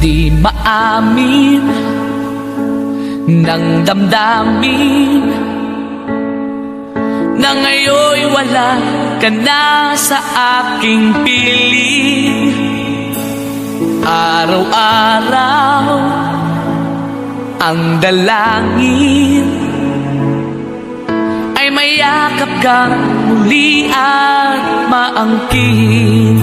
Di maamin ng damdamin na ngayon'y wala ka na sa aking piling. Araw-araw ang dalangin ay mayakap kang muli at maangkin.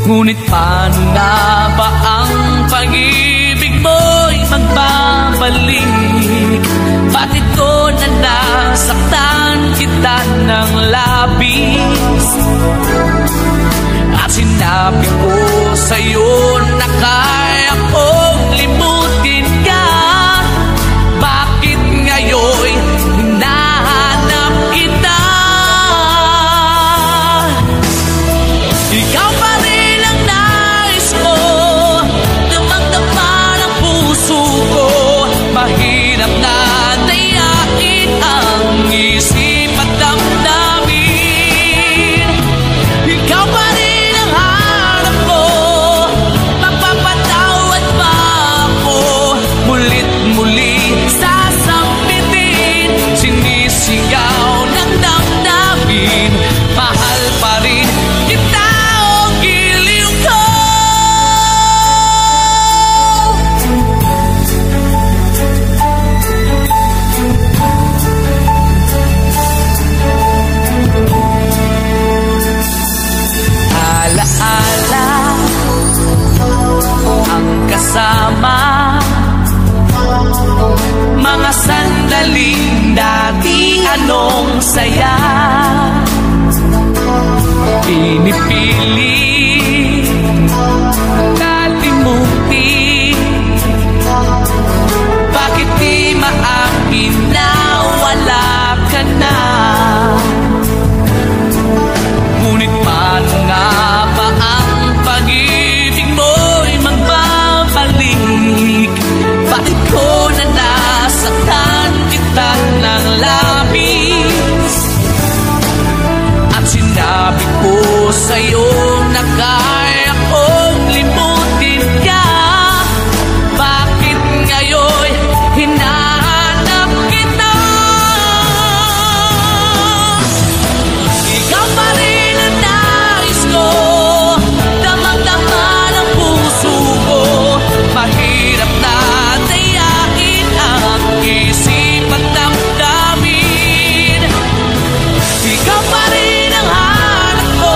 Ngunit paano na ba ang pag-ibig mo'y magbabalik? Bakit ko na nasaktan kita ng labis? At sinabi ko sa'yo na kaya kong limutin ka. Bakit ngayon'y hinahanap kita? Ikaw pa rin ang nais ko, damang-dama ng puso ko. Mahirap na dayain ang isip at damdamin. Ikaw pa rin ang hanap ko, magpapatawad pa ako. Mulit-muli sasampitin, sinisigaw ng damdamin. Mahal pa rin kita o giliw ko. Alaala ang kasama, mga sandaling dati anong saya. Pinipili kalimutin, bakit di maamin na wala ka na? Ngunit paano nga ba ang pag-ibig mo'y magbabalik? Bakit ko na nasaktan kita ng labis? At sinabi ko sa'yo na kaya kong limutin ka. Bakit ngayon hinahanap kita? Ikaw pa rin ang nais ko, damang-dama ng puso ko. Mahirap na dayain ang isip at damdamin. Ikaw pa rin ang hanap ko,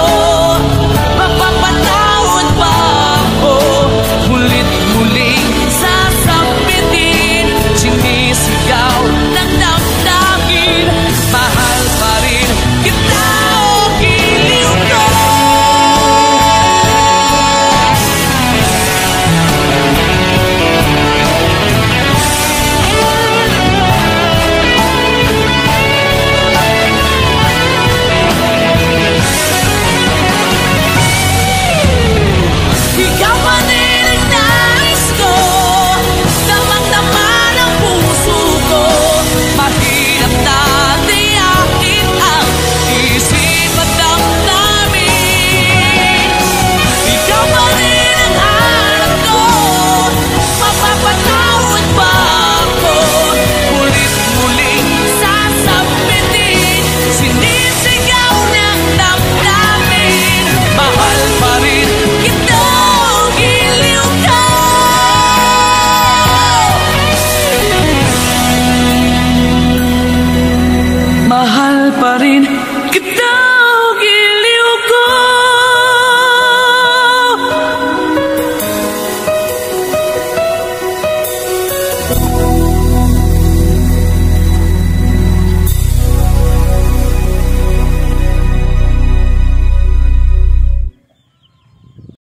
magpapatawad pa ako. Mulit-muling sasampitin, sinisigaw ng damdamin. Mahal pa rin kita o giliw ko. Ikaw pa rin ang nais ko, damang-dama ng puso ko. Mahirap na dayain ang isip at damdamin. Ikaw pa rin ang hanap ko, mapapatawad pa ako. Ulit-muling sasampitin, sinisigaw ng damdamin. Mahal pa rin kita o giliw ka. Mahal pa rin kita o giliw ko.